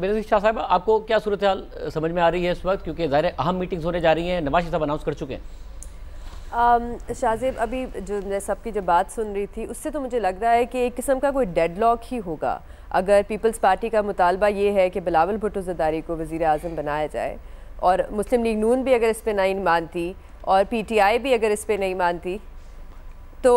मेरे शाह साहब, आपको क्या सूरत हाल समझ में आ रही है इस वक्त, क्योंकि ज़ाहिर अहम मीटिंग्स होने जा रही हैं, नवाज शरीफ साहब अनाउंस कर चुके हैं। शाहजेब, अभी जो मैं सबकी जो बात सुन रही थी उससे तो मुझे लग रहा है कि एक किस्म का कोई डेडलॉक ही होगा। अगर पीपल्स पार्टी का मुतालबा ये है कि बिलावल भुट्टो ज़रदारी को वज़ीर आज़म बनाया जाए और मुस्लिम लीग नून भी अगर इस पर नहीं मानती और PTI भी अगर इस पर नहीं मानती, तो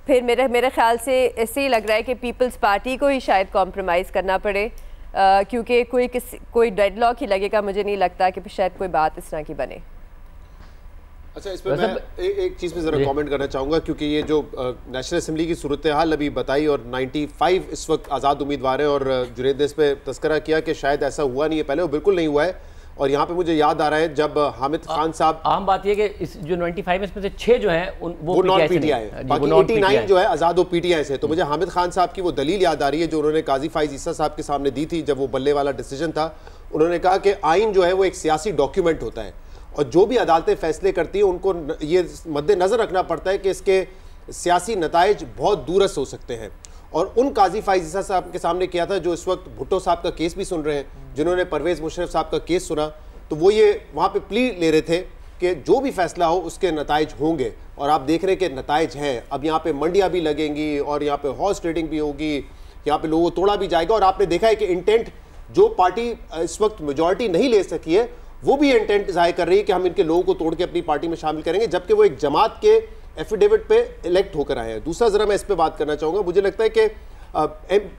फिर मेरे ख्याल से ऐसे ही लग रहा है कि पीपल्स पार्टी को ही शायद कॉम्प्रोमाइज़ करना पड़े, क्योंकि कोई डेडलॉक ही लगेगा। मुझे नहीं लगता कि शायद कोई बात इस तरह की बने। अच्छा, इस पर मैं एक चीज़ पे ज़रा कमेंट करना चाहूँगा, क्योंकि ये जो नेशनल असेंबली की सूरत हाल अभी बताई और 95 इस वक्त आज़ाद उम्मीदवार हैं, और जुनैद ने इस पर तस्करा किया कि शायद ऐसा हुआ नहीं है पहले, वो बिल्कुल नहीं हुआ है। और यहाँ पे मुझे याद आ रहा है जब हामिद खान साहब, आम बात ये कि इस जो 95 इसमें से 6 जो हैं वो नॉन PTI है, बाकी 89 जो है आज़ाद वो PTI से। तो मुझे हामिद खान साहब की वो दलील याद आ रही है जो उन्होंने काजी फाइज ईसा साहब के सामने दी थी जब वो बल्ले वाला डिसीजन था। उन्होंने कहा कि आइन जो है वो एक सियासी डॉक्यूमेंट होता है और जो भी अदालतें फैसले करती हैं उनको ये मद्देनज़र रखना पड़ता है कि इसके सियासी नताइज बहुत दूरस हो सकते हैं। और उन काजी फाइज ईसा साहब के सामने किया था जो इस वक्त भुट्टो साहब का केस भी सुन रहे हैं, जिन्होंने परवेज़ मुशर्रफ साहब का केस सुना। तो वो ये वहाँ पे प्ली ले रहे थे कि जो भी फैसला हो उसके नताइज होंगे, और आप देख रहे हैं कि नताइज हैं। अब यहाँ पे मंडियाँ भी लगेंगी और यहाँ पे हॉर्स ट्रेडिंग भी होगी, यहाँ पे लोगों को तोड़ा भी जाएगा। और आपने देखा है कि इंटेंट जो पार्टी इस वक्त मेजॉरिटी नहीं ले सकी है वो भी इंटेंट जाहिर कर रही है कि हम इनके लोगों को तोड़ के अपनी पार्टी में शामिल करेंगे, जबकि वो एक जमात के एफिडेविट पे इलेक्ट होकर आए हैं। दूसरा ज़रा मैं इस पर बात करना चाहूँगा, मुझे लगता है कि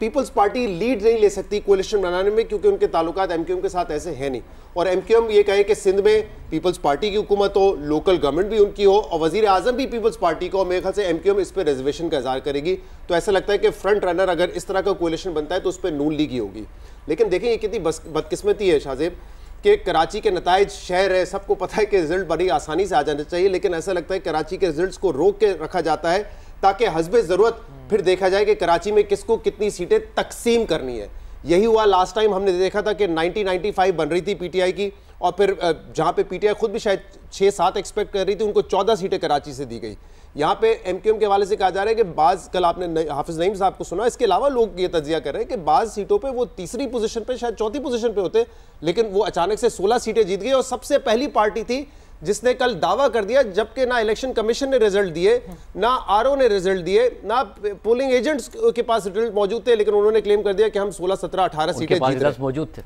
पीपल्स पार्टी लीड नहीं ले सकती कोalition बनाने में, क्योंकि उनके ताल्लुकात MQM के साथ ऐसे हैं नहीं। और MQM ये कहे कि सिंध में पीपल्स पार्टी की हुकूमत हो, लोकल गवर्नमेंट भी उनकी हो और वज़ीर आज़म भी पीपल्स पार्टी को, मेरे ख्याल से MQM इस पर रिजर्वेशन का इज़हार करेगी। तो ऐसा लगता है कि फ्रंट रनर अगर इस तरह का कोalition बनता है तो उस पर नून लीग ही होगी। लेकिन देखें ये कितनी बदकिस्मती है शाहजेब कि कराची के नताइज शहर है, सबको पता है कि रिजल्ट बड़ी आसानी से आ जाना चाहिए, लेकिन ऐसा लगता है कराची के रिजल्ट्स को रोक के रखा जाता है ताकि हस्बे ज़रूरत फिर देखा जाए कि कराची में किसको कितनी सीटें तकसीम करनी है। यही हुआ लास्ट टाइम, हमने देखा था कि 90-95 बन रही थी PTI की, और फिर जहाँ पे PTI खुद भी शायद 6-7 एक्सपेक्ट कर रही थी, उनको 14 सीटें कराची से दी गई। यहाँ पे MQM के हवाले से कहा जा रहा है कि बाज़, कल आपने हाफिज़ नईम साहब को सुना, इसके अलावा लोग ये तज्जिया कर रहे हैं कि बाज़ सीटों पे वो तीसरी पोजीशन पे, शायद चौथी पोजीशन पे होते, लेकिन वो अचानक से 16 सीटें जीत गई और सबसे पहली पार्टी थी जिसने कल दावा कर दिया, जबकि ना इलेक्शन कमीशन ने रिजल्ट दिए, ना RO ने रिजल्ट दिए, ना पोलिंग एजेंट्स के पास रिजल्ट मौजूद थे, लेकिन उन्होंने क्लेम कर दिया कि हम 16, 17, 18 सीटें जीत रहे। मौजूद थे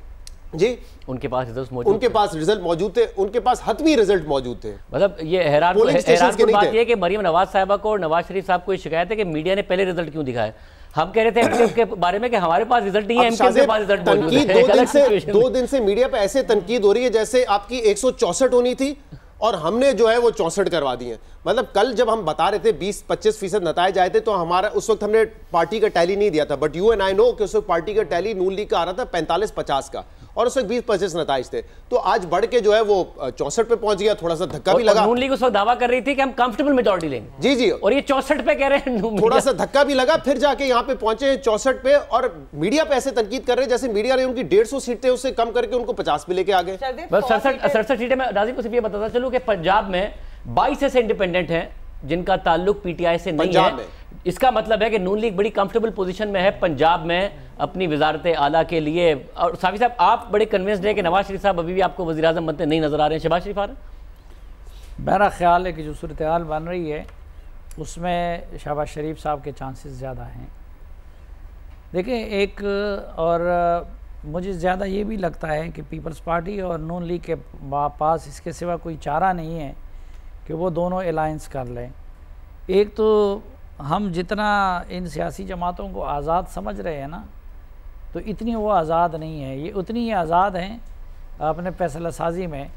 जी, उनके पास रिजल्ट मौजूद थे, उनके पास हतमी रिजल्ट मौजूद थे। मतलब ये हैरान बात ये कि मरियम नवाज साहिबा को और नवाज शरीफ साहब को ये शिकायत है कि मीडिया ने पहले रिजल्ट क्यों दिखाया। हम कह रहे थे MQM के बारे में कि हमारे पास रिजल्ट नहीं है, MQM के पास रिजल्ट मौजूद है। 2 दिन से मीडिया पे ऐसे तनकीद हो रही है जैसे आपकी 164 होनी थी और हमने जो है वो 64 करवा दी है। मतलब कल जब हम बता रहे थे 20-25% नताइज आए थे तो हमारा उस वक्त हमने पार्टी का टैली नहीं दिया था, but you and I know कि उस वक्त पार्टी का टैली नून लीग का आ रहा था 45-50 का, और उस वक्त 20-25 नताइज थे। तो आज बढ़ के जो है वो 64 पे पहुंच गया, थोड़ा सा धक्का भी लगा। नून लीग उस वक्त दावा कर रही थी कि हम कंफर्टेबल मेजॉरिटी लेंगे, जी जी, और ये 64 पे कह रहे हैं। थोड़ा सा धक्का भी लगा, फिर जाके यहाँ पे पहुंचे 64 पे, और मीडिया पे ऐसे तनकीद कर रहे हैं जैसे मीडिया ने उनकी 150 सीटें उससे कम करके उनको 50 पे लेके आ गए। बस 67 सीटें। मैं राजीव को सिर्फ ये बताता चलूं कि पंजाब में 22 ऐसे इंडिपेंडेंट हैं जिनका ताल्लुक PTI से नहीं है। इसका मतलब है कि नून लीग बड़ी कंफर्टेबल पोजीशन में है पंजाब में अपनी वजारत आला के लिए। और साफी साहब, आप बड़े कन्विंस्ड हैं कि नवाज शरीफ साहब अभी भी आपको वज़ीर आज़म बनते नहीं नजर आ रहे हैं। शहबाज शरीफ आ रहे हैं? मेरा ख्याल है कि जो सूरत हाल बन रही है उसमें शहबाज शरीफ साहब के चांसेस ज़्यादा हैं। देखिए, एक और मुझे ज़्यादा ये भी लगता है कि पीपल्स पार्टी और नून लीग के पास इसके सिवा कोई चारा नहीं है कि वो दोनों अलायंस कर लें। एक तो हम जितना इन सियासी जमातों को आज़ाद समझ रहे हैं ना, तो इतनी वो आज़ाद नहीं है। ये उतनी ही आज़ाद हैं अपने फैसला साजी में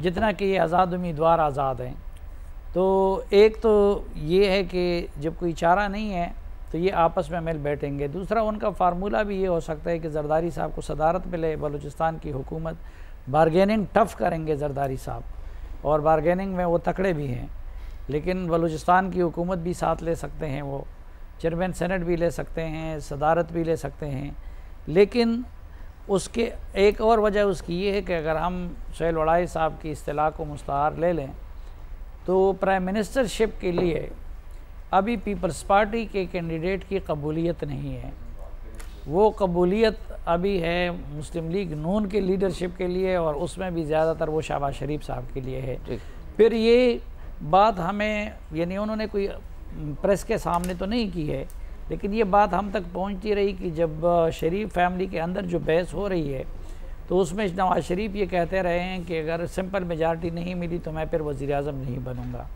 जितना कि ये आज़ाद उम्मीदवार आज़ाद हैं। तो एक तो ये है कि जब कोई चारा नहीं है तो ये आपस में मिल बैठेंगे। दूसरा, उनका फार्मूला भी ये हो सकता है कि जरदारी साहब को सदारत मिले, बलूचिस्तान की हुकूमत बारगेनिंग टफ करेंगे जरदारी साहब, और बारगेनिंग में वो तकड़े भी हैं, लेकिन बलूचिस्तान की हुकूमत भी साथ ले सकते हैं, वो चेयरमैन सेनेट भी ले सकते हैं, सदारत भी ले सकते हैं। लेकिन उसके एक और वजह उसकी ये है कि अगर हम सुहेल वड़ाई साहब की इस्तिलाह को मुस्तहार ले लें तो प्राइम मिनिस्टरशिप के लिए अभी पीपल्स पार्टी के कैंडिडेट की कबूलियत नहीं है। वो कबूलियत अभी है मुस्लिम लीग नून के लीडरशिप के लिए, और उसमें भी ज़्यादातर वो शहबाज शरीफ साहब के लिए है। फिर ये बात हमें, यानी उन्होंने कोई प्रेस के सामने तो नहीं की है, लेकिन ये बात हम तक पहुंचती रही कि जब शरीफ फैमिली के अंदर जो बहस हो रही है तो उसमें नवाज शरीफ ये कहते रहे हैं कि अगर सिंपल मेजॉरिटी नहीं मिली तो मैं फिर वज़ीर-ए-आज़म नहीं बनूंगा।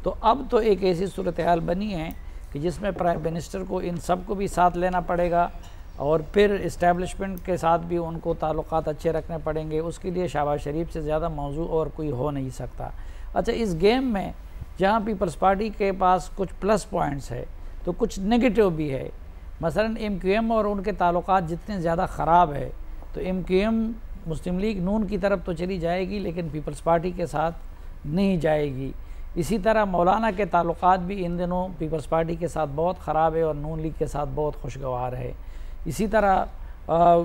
तो अब तो एक ऐसी सूरत हाल बनी है कि जिसमें प्राइम मिनिस्टर को इन सब को भी साथ लेना पड़ेगा, और फिर इस्टेब्लिशमेंट के साथ भी उनको ताल्लुकात अच्छे रखने पड़ेंगे। उसके लिए शहबाज शरीफ से ज़्यादा मौजू और कोई हो नहीं सकता। अच्छा, इस गेम में जहाँ पीपल्स पार्टी के पास कुछ प्लस पॉइंट्स है तो कुछ नेगेटिव भी है। मसलन MQM और उनके ताल्लुकात जितने ज़्यादा ख़राब है तो MQM मुस्लिम लीग नून की तरफ तो चली जाएगी लेकिन पीपल्स पार्टी के साथ नहीं जाएगी। इसी तरह मौलाना के ताल्लुकात भी इन दिनों पीपल्स पार्टी के साथ बहुत ख़राब है और नून लीग के साथ बहुत खुशगवार है। इसी तरह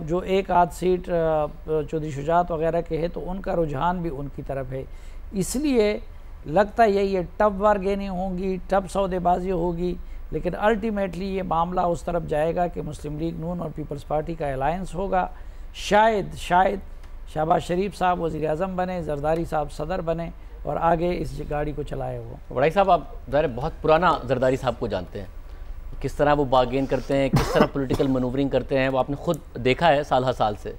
जो एक आध सीट चौधरी शुजात वगैरह के है तो उनका रुझान भी उनकी तरफ है। इसलिए लगता यही है टफ बारगेनिंग होगी, टफ सौदेबाजी होगी, लेकिन अल्टीमेटली ये मामला उस तरफ जाएगा कि मुस्लिम लीग नून और पीपल्स पार्टी का अलायंस होगा। शायद शहबाज शरीफ साहब वज़ीर आज़म बने, जरदारी साहब सदर बने और आगे इस गाड़ी को चलाए। वो बड़ाई साहब, आप ज़ाहिर बहुत पुराना जरदारी साहब को जानते हैं, किस तरह वो बार्गेन करते हैं, किस तरह पॉलिटिकल मनूवरिंग करते हैं, वो आपने खुद देखा है साल हर साल से।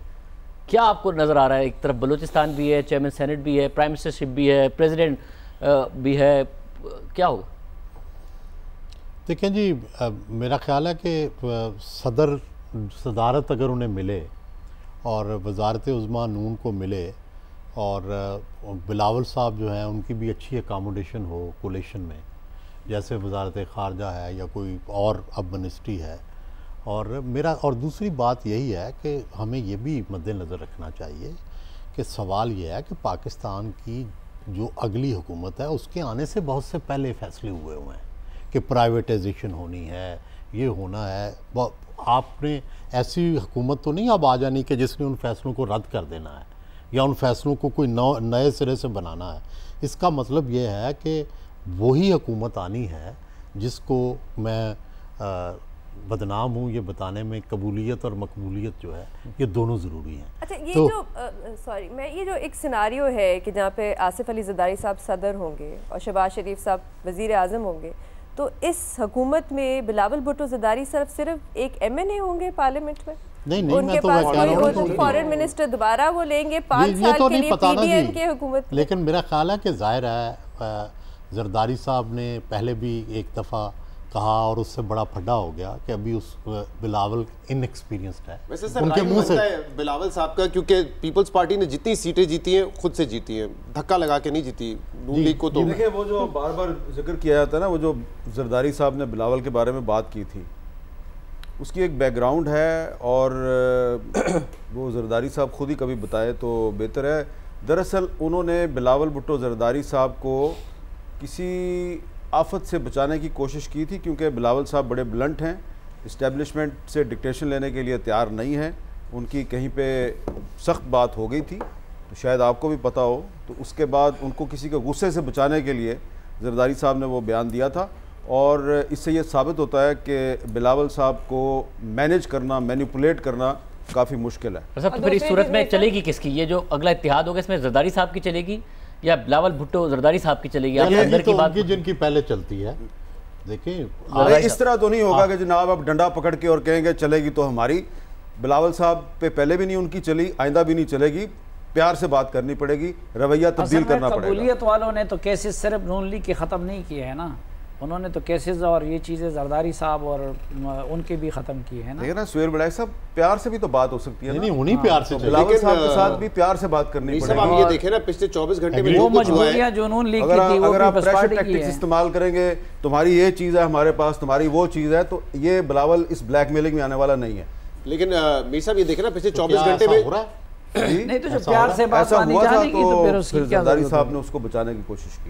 क्या आपको नज़र आ रहा है? एक तरफ बलूचिस्तान भी है, चेयरमैन सेनेट भी है, प्राइम मिनिस्टरशिप भी है, प्रेसिडेंट भी है, क्या होगा? देखें जी, मेरा ख्याल है कि सदारत अगर उन्हें मिले और वजारत उज़्मा नून को मिले और बिलावल साहब जो हैं उनकी भी अच्छी अकामोडेशन हो कोलेशन में, जैसे वजारत ख़ारजा है या कोई और अब मिनिस्ट्री है। और दूसरी बात यही है कि हमें ये भी मद्देनज़र रखना चाहिए कि सवाल ये है कि पाकिस्तान की जो अगली हुकूमत है उसके आने से बहुत से पहले फ़ैसले हुए हैं कि प्राइवेटाइजेशन होनी है, ये होना है। आपने ऐसी हुकूमत तो नहीं अब आ जानी कि जिसने उन फैसलों को रद्द कर देना है या उन फैसलों को कोई नए सिरे से बनाना है। इसका मतलब ये है कि वही हुकूमत आनी है जिसको मैं बदनाम हूँ ये बताने में कबूलियत और मकबूलियत जो है ये दोनों ज़रूरी हैं। अच्छा, ये तो ये जो एक सिनारियो है कि जहाँ पे आसिफ अली जरदारी साहब सदर होंगे और शहबाज शरीफ साहब वज़ीर आज़म होंगे, तो इस हुकूमत में बिलावल भुट्टो जरदारी सिर्फ एक MNA होंगे पार्लियामेंट में? नहीं, उनके पास कोई फॉरेन मिनिस्टर दोबारा वो लेंगे 5 साल के लिए PDM की हुकूमत। लेकिन मेरा ख्याल है कि जाहिर है जरदारी साहब ने पहले भी एक दफ़ा कहा और उससे बड़ा फड्डा हो गया कि अभी उस बिलावल इनएक्सपीरियंस्ड है। वैसे सर उनके मुंह से बिलावल साहब का, क्योंकि पीपल्स पार्टी ने जितनी सीटें जीती हैं खुद से जीती हैं, धक्का लगा के नहीं जीती नून लीग को। तो देखिए, वो जो बार बार जिक्र किया जाता है ना, वो जो जरदारी साहब ने बिलावल के बारे में बात की थी उसकी एक बैकग्राउंड है और वो जरदारी साहब खुद ही कभी बताए तो बेहतर है। दरअसल उन्होंने बिलावल भुट्टो जरदारी साहब को किसी आफत से बचाने की कोशिश की थी, क्योंकि बिलावल साहब बड़े ब्लंट हैं, इस्टेब्लिशमेंट से डिक्टेशन लेने के लिए तैयार नहीं हैं। उनकी कहीं पे सख्त बात हो गई थी, तो शायद आपको भी पता हो, तो उसके बाद उनको किसी के गुस्से से बचाने के लिए जरदारी साहब ने वो बयान दिया था। और इससे ये साबित होता है कि बिलावल साहब को मैनेज करना, मैनिपुलेट करना काफ़ी मुश्किल है। तो फिर इस सूरत में चलेगी किसकी? ये जो अगला इत्तेहाद होगा इसमें जरदारी साहब की चलेगी या बिलावल भुट्टो जरदारी साहब की चलेगी? आप अंदर की बात जिनकी पहले चलती है। देखिए, इस तरह तो नहीं होगा कि जनाब आप डंडा पकड़ के और कहेंगे चलेगी तो हमारी। बिलावल साहब पे पहले भी नहीं उनकी चली, आइंदा भी नहीं चलेगी। प्यार से बात करनी पड़ेगी, रवैया तब्दील करना पड़ेगा। कबूलियत वालों ने तो केसेस सिर्फ नून लीग के ख़त्म नहीं किए हैं ना, उन्होंने तो केसेस और ये चीज़ें जरदारी साहब और उनके भी ख़त्म किए हैं ना। देखिए ना सुहेल बड़ाई साहब, प्यार से भी तो बात हो सकती है। नहीं, उन्हीं प्यार से बिलावल साहब के साथ भी प्यार से बात करनी पड़ेगी। आप ये देखें ना, पिछले 24 घंटे में वो मजबूरियां जो नून लीग की थी वो अगर आप पीपल्स प्रेशर पार्टी की टैक्टिक्स है। इस्तेमाल करेंगे, तुम्हारी ये चीज़ है हमारे पास, तुम्हारी वो चीज़ है, तो ये बिलावल इस ब्लैकमेलिंग में आने वाला नहीं है। लेकिन मीर साहब ये देखें ना, पिछले 24 घंटे में नहीं तो जो प्यार से बात मानी जाएगी तो फिर उसकी क्या जरदारी साहब ने उसको बचाने की कोशिश की।